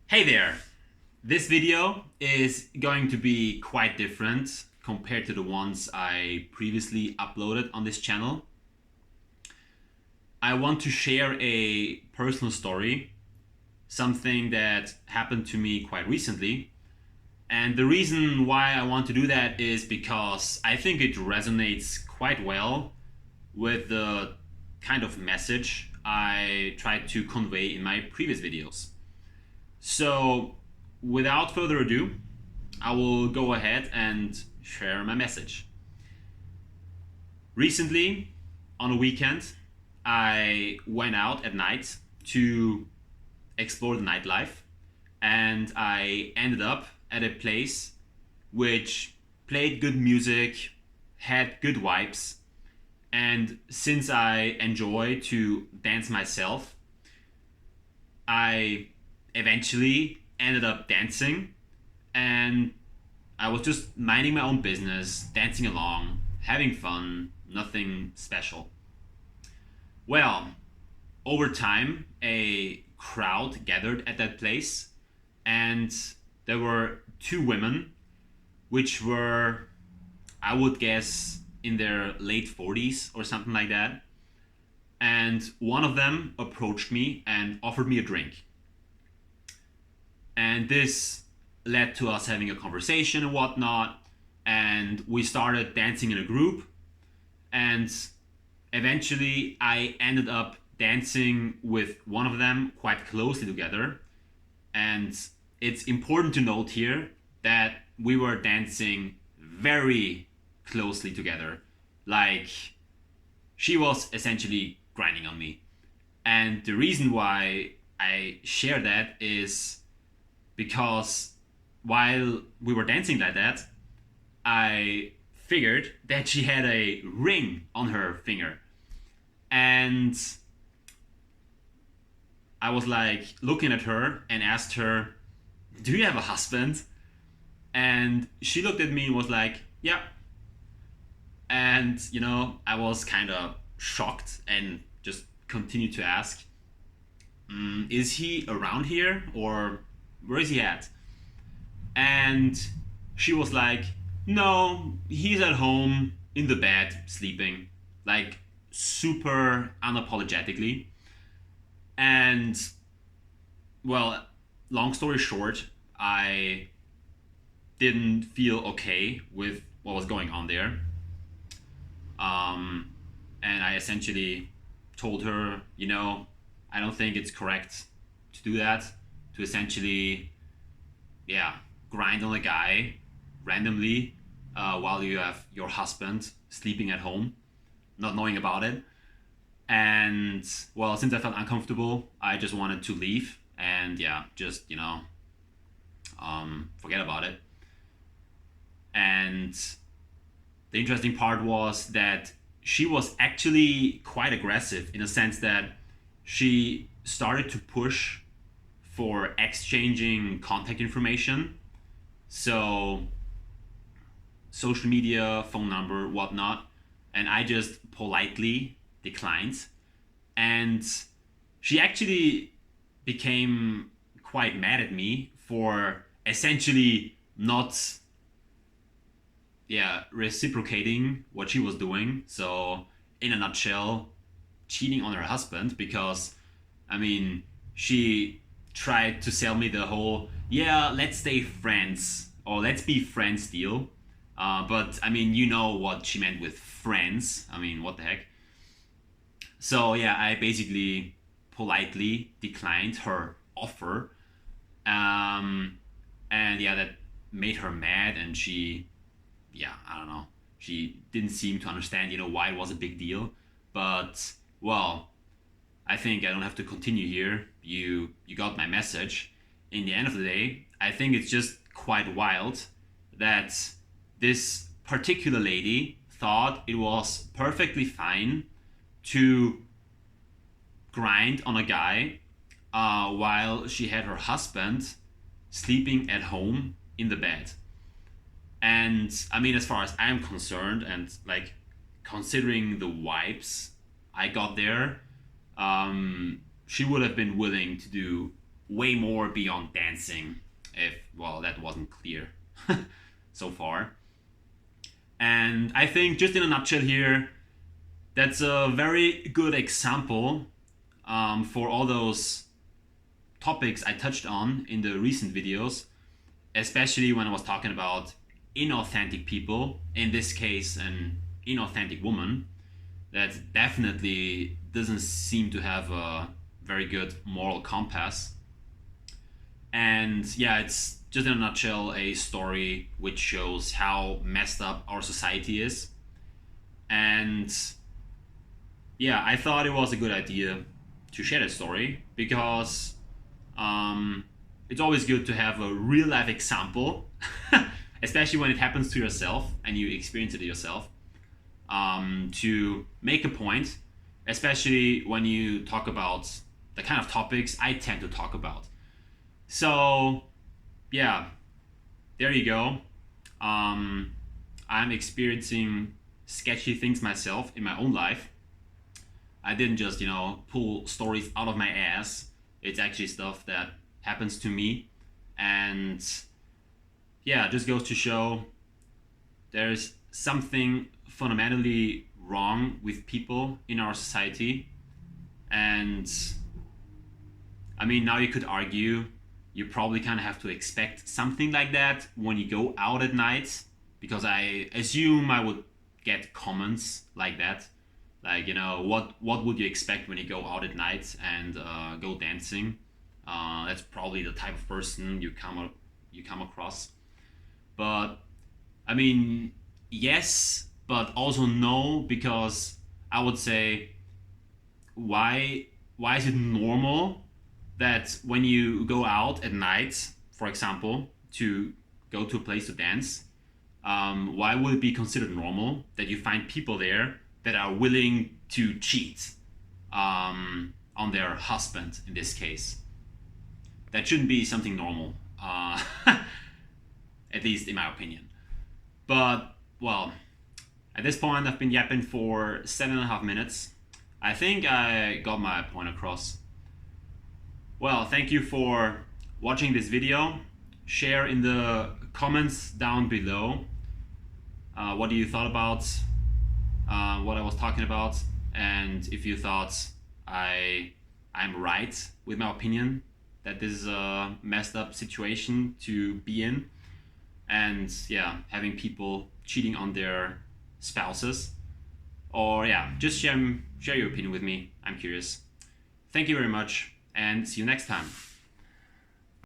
Hey there! This video is going to be quite different compared to the ones I previously uploaded on this channel. I want to share a personal story, something that happened to me quite recently. And the reason why I want to do that is because I think it resonates quite well with the kind of message I tried to convey in my previous videos. So, without further ado, I will go ahead and share my message. Recently, on a weekend, I went out at night to explore the nightlife, and I ended up at a place which played good music, had good vibes, and since I enjoy to dance myself, I eventually ended up dancing, and I was just minding my own business, dancing along, having fun, nothing special. Well, over time, a crowd gathered at that place, and there were two women, which were, I would guess, in their late 40s or something like that. And one of them approached me and offered me a drink. And this led to us having a conversation and whatnot. And we started dancing in a group. And eventually, I ended up dancing with one of them quite closely together. And it's important to note here that we were dancing very closely together. Like, she was essentially grinding on me. And the reason why I share that is because while we were dancing like that, I figured that she had a ring on her finger. And I was like looking at her and asked her, "Do you have a husband?" And she looked at me and was like, "Yeah." And, I was kind of shocked and just continued to ask, "Is he around here or where is he at?" And she was like, "No, he's at home in the bed sleeping," like super unapologetically. And, well, long story short, I didn't feel okay with what was going on there. Um, and I essentially told her, I don't think it's correct to do that, to essentially, yeah, grind on a guy randomly while you have your husband sleeping at home, not knowing about it. And, well, since I felt uncomfortable, I just wanted to leave and, yeah, just, forget about it. And the interesting part was that she was actually quite aggressive in the sense that she started to push for exchanging contact information. So, social media, phone number, whatnot. And I just politely declined. And she actually became quite mad at me for essentially not, yeah, reciprocating what she was doing. So, in a nutshell, cheating on her husband because, I mean, she tried to sell me the whole, yeah, let's stay friends or let's be friends deal. But, I mean, you know what she meant with friends. I mean, what the heck? So, yeah, I basically politely declined her offer. Um, and, yeah, that made her mad and she, yeah, I don't know. She didn't seem to understand, why it was a big deal. But, well, I think I don't have to continue here. You got my message. In the end of the day, I think it's just quite wild that this particular lady thought it was perfectly fine to grind on a guy while she had her husband sleeping at home in the bed. And I mean, as far as I'm concerned, and like considering the vibes I got there, she would have been willing to do way more beyond dancing. If, well, that wasn't clear so far. And I think, just in a nutshell here, that's a very good example for all those topics I touched on in the recent videos, especially when I was talking about inauthentic people, in this case, an inauthentic woman that definitely doesn't seem to have a very good moral compass. And yeah, it's just in a nutshell a story which shows how messed up our society is. And yeah, I thought it was a good idea to share that story because it's always good to have a real life example, especially when it happens to yourself and you experience it yourself, to make a point, especially when you talk about the kind of topics I tend to talk about. So, yeah, there you go. I'm experiencing sketchy things myself in my own life. I didn't just, pull stories out of my ass. It's actually stuff that happens to me. And yeah, it just goes to show there's something fundamentally wrong with people in our society. And I mean, now you could argue you probably kind of have to expect something like that when you go out at night, because I assume I would get comments like that. Like, what would you expect when you go out at night and go dancing? That's probably the type of person you come across. But I mean, yes, but also no, because I would say, why is it normal that when you go out at night, for example, to go to a place to dance, why would it be considered normal that you find people there that are willing to cheat on their husband in this case? That shouldn't be something normal, at least in my opinion. But, well, at this point I've been yapping for 7.5 minutes. I think I got my point across. Well, thank you for watching this video. Share in the comments down below what you thought about what I was talking about, and if you thought I'm right with my opinion that this is a messed up situation to be in, and yeah, having people cheating on their spouses, or yeah, just share your opinion with me. I'm curious. Thank you very much, and see you next time.